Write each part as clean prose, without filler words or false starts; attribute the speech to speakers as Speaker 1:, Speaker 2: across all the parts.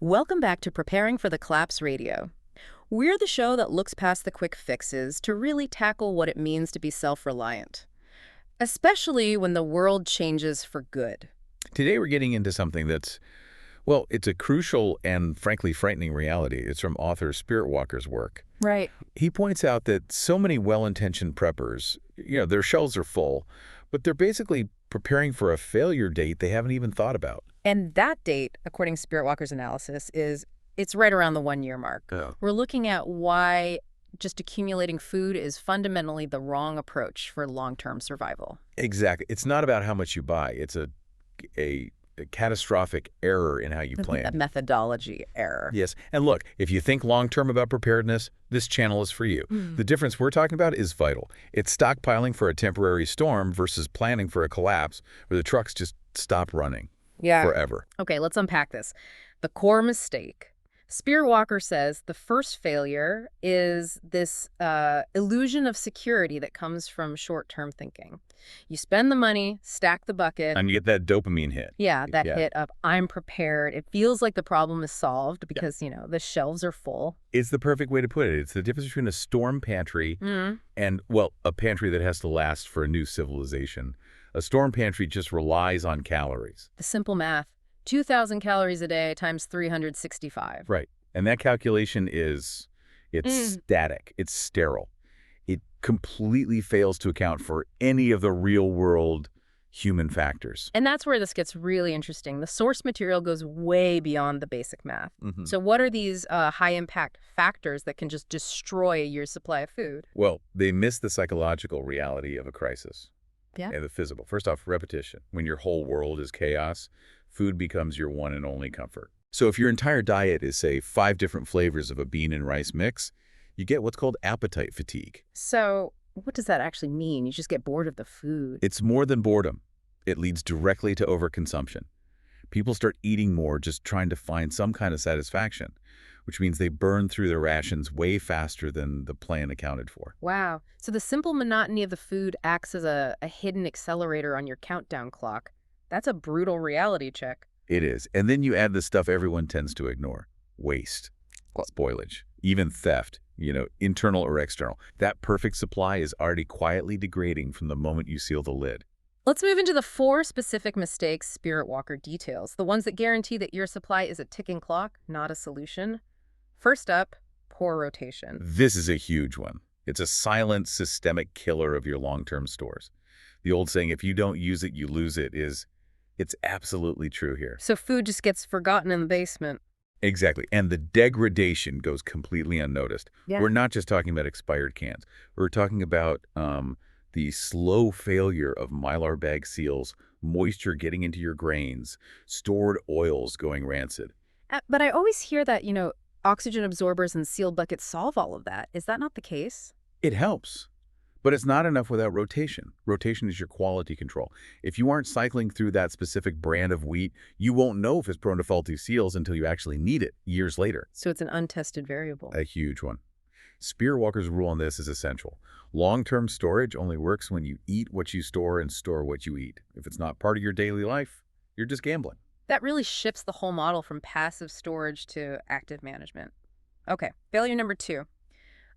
Speaker 1: Welcome back to Preparing for the Collapse Radio. We're the show that looks past the quick fixes to really tackle what it means to be self-reliant, especially when the world changes for good.
Speaker 2: Today we're getting into something that's, well, it's a crucial and frankly frightening reality. It's from author Spiritwalker's work.
Speaker 1: Right.
Speaker 2: He points out that so many well-intentioned preppers, their shelves are full, but they're basically preparing for a failure date they haven't even thought about.
Speaker 1: And that date, according to Spiritwalker's analysis, it's right around the 1-year mark.
Speaker 2: Oh.
Speaker 1: We're looking at why just accumulating food is fundamentally the wrong approach for long-term survival.
Speaker 2: Exactly. It's not about how much you buy. It's a catastrophic error in how you plan.
Speaker 1: A methodology error.
Speaker 2: Yes. And look, if you think long-term about preparedness, this channel is for you. The difference we're talking about is vital. It's stockpiling for a temporary storm versus planning for a collapse where the trucks just stop running forever.
Speaker 1: Okay, let's unpack this. The core mistake. Spiritwalker says the first failure is this illusion of security that comes from short-term thinking. You spend the money, stack the bucket.
Speaker 2: And you get that dopamine hit.
Speaker 1: Yeah, that hit of, I'm prepared. It feels like the problem is solved because, the shelves are full.
Speaker 2: It's the perfect way to put it. It's the difference between a storm pantry and, well, a pantry that has to last for a new civilization. A storm pantry just relies on calories.
Speaker 1: The simple math. 2,000 calories a day times 365.
Speaker 2: Right. And that calculation it's static. It's sterile. It completely fails to account for any of the real-world human factors.
Speaker 1: And that's where this gets really interesting. The source material goes way beyond the basic math. So what are these high-impact factors that can just destroy your supply of food?
Speaker 2: Well, they miss the psychological reality of a crisis.
Speaker 1: Yeah.
Speaker 2: And the physical. First off, repetition. When your whole world is chaos, food becomes your one and only comfort. So if your entire diet is, say, 5 different flavors of a bean and rice mix, you get what's called appetite fatigue.
Speaker 1: So what does that actually mean? You just get bored of the food.
Speaker 2: It's more than boredom. It leads directly to overconsumption. People start eating more just trying to find some kind of satisfaction, which means they burn through their rations way faster than the plan accounted for.
Speaker 1: Wow. So the simple monotony of the food acts as a hidden accelerator on your countdown clock. That's a brutal reality check.
Speaker 2: It is. And then you add the stuff everyone tends to ignore. Waste, spoilage, even theft, internal or external. That perfect supply is already quietly degrading from the moment you seal the lid.
Speaker 1: Let's move into the 4 specific mistakes Spiritwalker details, the ones that guarantee that your supply is a ticking clock, not a solution. First up, poor rotation.
Speaker 2: This is a huge one. It's a silent, systemic killer of your long-term stores. The old saying, if you don't use it, you lose it, it's absolutely true here.
Speaker 1: So food just gets forgotten in the basement.
Speaker 2: Exactly. And the degradation goes completely unnoticed.
Speaker 1: Yeah.
Speaker 2: We're not just talking about expired cans. We're talking about the slow failure of Mylar bag seals, moisture getting into your grains, stored oils going rancid.
Speaker 1: But I always hear that, oxygen absorbers and sealed buckets solve all of that. Is that not the case?
Speaker 2: It helps. But it's not enough without rotation. Rotation is your quality control. If you aren't cycling through that specific brand of wheat, you won't know if it's prone to faulty seals until you actually need it years later.
Speaker 1: So it's an untested variable.
Speaker 2: A huge one. Spiritwalker's rule on this is essential. Long-term storage only works when you eat what you store and store what you eat. If it's not part of your daily life, you're just gambling.
Speaker 1: That really shifts the whole model from passive storage to active management. Okay, failure number 2.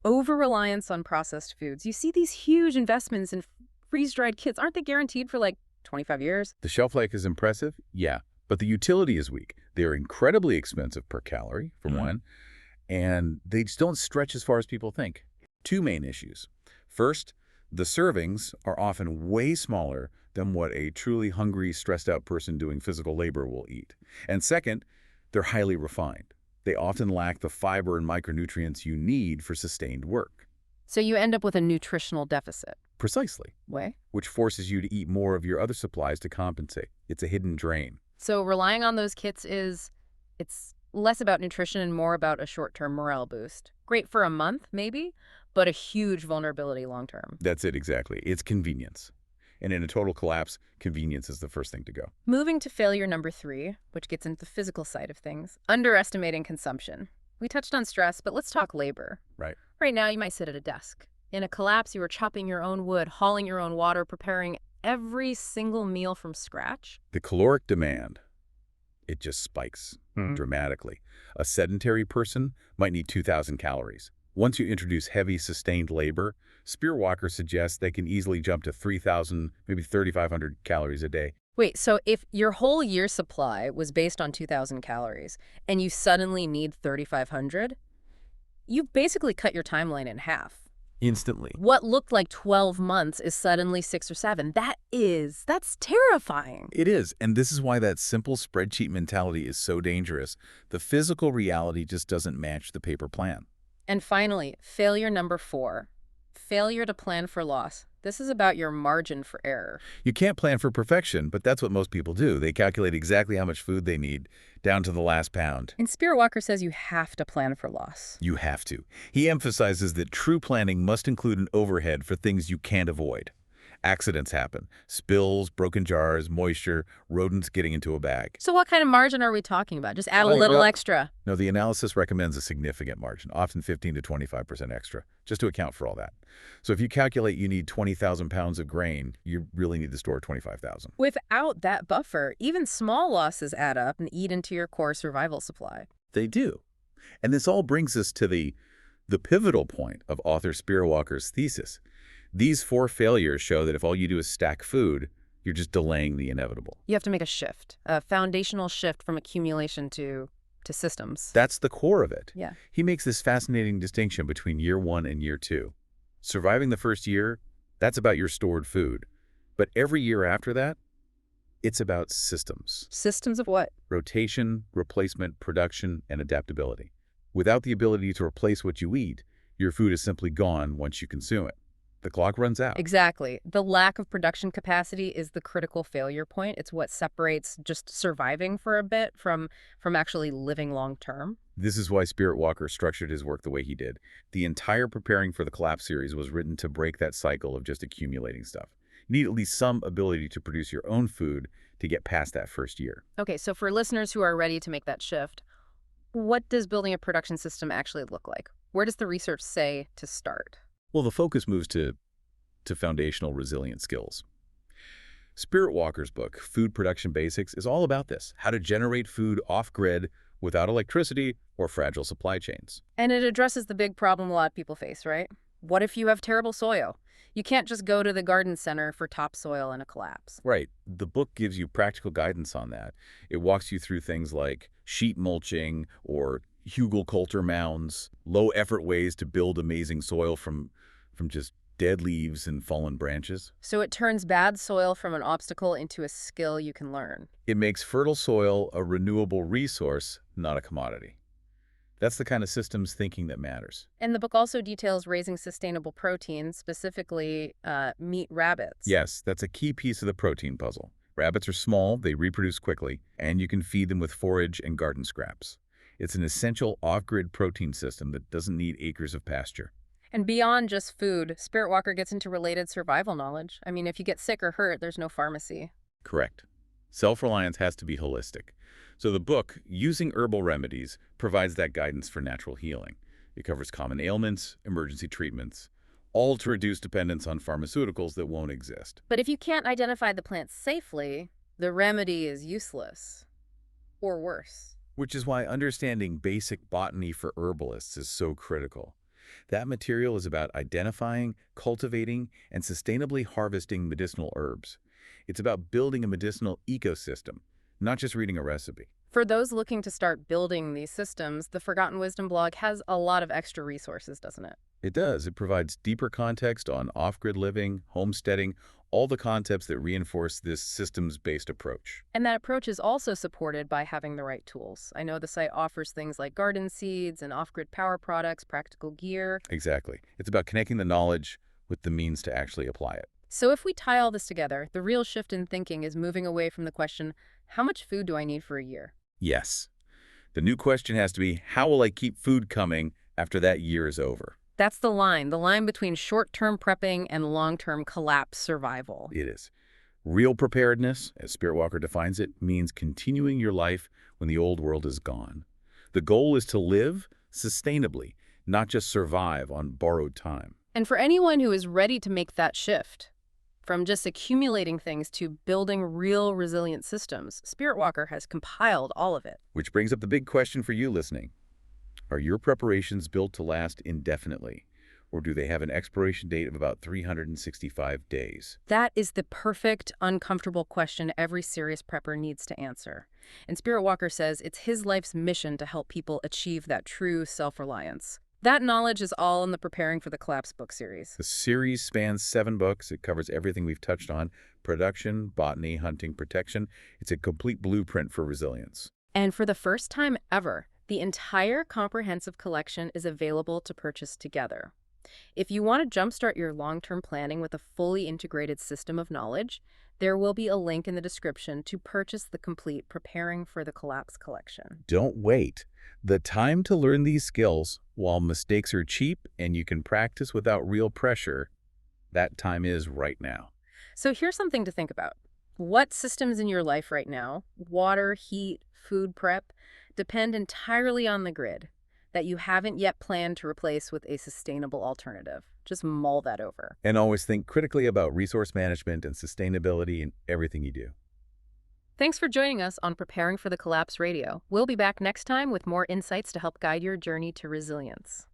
Speaker 1: Over-reliance on processed foods. You see these huge investments in freeze-dried kits. Aren't they guaranteed for 25 years?
Speaker 2: The shelf life is impressive, yeah, but the utility is weak. They're incredibly expensive per calorie, for one, and they just don't stretch as far as people think. 2 main issues. First, the servings are often way smaller than what a truly hungry, stressed-out person doing physical labor will eat. And second, they're highly refined. They often lack the fiber and micronutrients you need for sustained work.
Speaker 1: So you end up with a nutritional deficit.
Speaker 2: Precisely.
Speaker 1: Way?
Speaker 2: Which forces you to eat more of your other supplies to compensate. It's a hidden drain.
Speaker 1: So relying on those kits it's less about nutrition and more about a short-term morale boost. Great for a month, maybe, but a huge vulnerability long-term.
Speaker 2: That's it, exactly. It's convenience. And in a total collapse, convenience is the first thing to go.
Speaker 1: Moving to failure number 3, which gets into the physical side of things, underestimating consumption. We touched on stress, but let's talk labor.
Speaker 2: Right.
Speaker 1: Right now, you might sit at a desk. In a collapse, you are chopping your own wood, hauling your own water, preparing every single meal from scratch.
Speaker 2: The caloric demand it just spikes dramatically. A sedentary person might need 2,000 calories. Once you introduce heavy, sustained labor, Spiritwalker suggests they can easily jump to 3,000, maybe 3,500 calories a day.
Speaker 1: Wait, so if your whole year supply was based on 2,000 calories and you suddenly need 3,500, you've basically cut your timeline in half.
Speaker 2: Instantly.
Speaker 1: What looked like 12 months is suddenly 6 or 7. That's terrifying.
Speaker 2: It is, and this is why that simple spreadsheet mentality is so dangerous. The physical reality just doesn't match the paper plan.
Speaker 1: And finally, failure number 4. Failure to plan for loss. This is about your margin for error.
Speaker 2: You can't plan for perfection, but that's what most people do. They calculate exactly how much food they need, down to the last pound.
Speaker 1: And Spiritwalker says you have to plan for loss.
Speaker 2: You have to. He emphasizes that true planning must include an overhead for things you can't avoid. Accidents happen. Spills, broken jars, moisture, rodents getting into a bag.
Speaker 1: So what kind of margin are we talking about? Just add a little extra.
Speaker 2: No, the analysis recommends a significant margin, often 15 to 25% extra, just to account for all that. So if you calculate you need 20,000 pounds of grain, you really need to store 25,000.
Speaker 1: Without that buffer, even small losses add up and eat into your core survival supply.
Speaker 2: They do. And this all brings us to the pivotal point of author Spiritwalker's thesis. These 4 failures show that if all you do is stack food, you're just delaying the inevitable.
Speaker 1: You have to make a shift, a foundational shift from accumulation to systems.
Speaker 2: That's the core of it.
Speaker 1: Yeah.
Speaker 2: He makes this fascinating distinction between year 1 and year 2. Surviving the first year, that's about your stored food. But every year after that, it's about systems.
Speaker 1: Systems of what?
Speaker 2: Rotation, replacement, production, and adaptability. Without the ability to replace what you eat, your food is simply gone once you consume it. The clock runs out.
Speaker 1: Exactly. The lack of production capacity is the critical failure point. It's what separates just surviving for a bit from actually living long term.
Speaker 2: This is why Spiritwalker structured his work the way he did. The entire Preparing for the Collapse series was written to break that cycle of just accumulating stuff. You need at least some ability to produce your own food to get past that first year.
Speaker 1: Okay, so for listeners who are ready to make that shift, what does building a production system actually look like? Where does the research say to start?
Speaker 2: Well, the focus moves to foundational resilient skills. Spiritwalker's book, Food Production Basics, is all about this, how to generate food off-grid without electricity or fragile supply chains.
Speaker 1: And it addresses the big problem a lot of people face, right? What if you have terrible soil? You can't just go to the garden center for topsoil and a collapse.
Speaker 2: Right. The book gives you practical guidance on that. It walks you through things like sheet mulching or hugelkultur mounds, low-effort ways to build amazing soil from just dead leaves and fallen branches.
Speaker 1: So it turns bad soil from an obstacle into a skill you can learn.
Speaker 2: It makes fertile soil a renewable resource, not a commodity. That's the kind of systems thinking that matters.
Speaker 1: And the book also details raising sustainable protein, specifically meat rabbits.
Speaker 2: Yes, that's a key piece of the protein puzzle. Rabbits are small, they reproduce quickly, and you can feed them with forage and garden scraps. It's an essential off-grid protein system that doesn't need acres of pasture.
Speaker 1: And beyond just food, Spiritwalker gets into related survival knowledge. I mean, if you get sick or hurt, there's no pharmacy.
Speaker 2: Correct. Self-reliance has to be holistic. So the book, Using Herbal Remedies, provides that guidance for natural healing. It covers common ailments, emergency treatments, all to reduce dependence on pharmaceuticals that won't exist.
Speaker 1: But if you can't identify the plant safely, the remedy is useless. Or worse.
Speaker 2: Which is why understanding basic botany for herbalists is so critical. That material is about identifying, cultivating, and sustainably harvesting medicinal herbs. It's about building a medicinal ecosystem, not just reading a recipe.
Speaker 1: For those looking to start building these systems, the Forgotten Wisdom blog has a lot of extra resources, doesn't it?
Speaker 2: It does. It provides deeper context on off-grid living, homesteading, all the concepts that reinforce this systems-based approach.
Speaker 1: And that approach is also supported by having the right tools. I know the site offers things like garden seeds and off-grid power products, practical gear.
Speaker 2: Exactly. It's about connecting the knowledge with the means to actually apply it.
Speaker 1: So if we tie all this together, the real shift in thinking is moving away from the question, how much food do I need for a year?
Speaker 2: Yes. The new question has to be, how will I keep food coming after that year is over?
Speaker 1: That's the line between short-term prepping and long-term collapse survival.
Speaker 2: It is. Real preparedness, as Spiritwalker defines it, means continuing your life when the old world is gone. The goal is to live sustainably, not just survive on borrowed time.
Speaker 1: And for anyone who is ready to make that shift, From just accumulating things to building real resilient systems, Spiritwalker has compiled all of it.
Speaker 2: Which brings up the big question for you listening. Are your preparations built to last indefinitely, or do they have an expiration date of about 365 days?
Speaker 1: That is the perfect, uncomfortable question every serious prepper needs to answer. And Spiritwalker says it's his life's mission to help people achieve that true self-reliance. That knowledge is all in the Preparing for the Collapse book series.
Speaker 2: The series spans 7 books. It covers everything we've touched on: production, botany, hunting, protection. It's a complete blueprint for resilience.
Speaker 1: And for the first time ever, the entire comprehensive collection is available to purchase together. If you want to jumpstart your long-term planning with a fully integrated system of knowledge, there will be a link in the description to purchase the complete Preparing for the Collapse collection.
Speaker 2: Don't wait. The time to learn these skills, while mistakes are cheap and you can practice without real pressure, that time is right now.
Speaker 1: So here's something to think about. What systems in your life right now, water, heat, food prep, depend entirely on the grid that you haven't yet planned to replace with a sustainable alternative? Just mull that over.
Speaker 2: And always think critically about resource management and sustainability in everything you do.
Speaker 1: Thanks for joining us on Preparing for the Collapse Radio. We'll be back next time with more insights to help guide your journey to resilience.